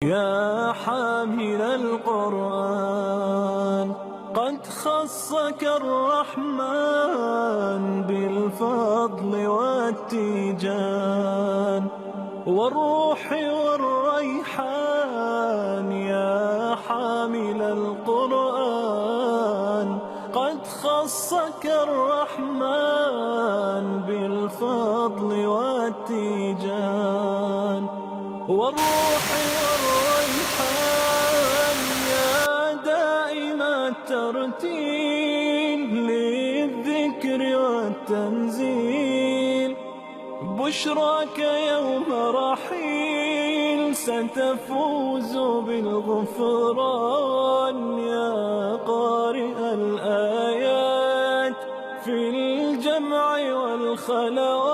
يا حامل القرآن، قد خصك الرحمن بالفضل والتيجان والروح والريحان. يا حامل القرآن، قد خصك الرحمن بالفضل والتيجان والروح والريحان. يا دائم الترتيل للذكر والتنزيل، بشراك يوم رحيل ستفوز بالغفران. يا قارئ الآيات في الجمع والخلوات،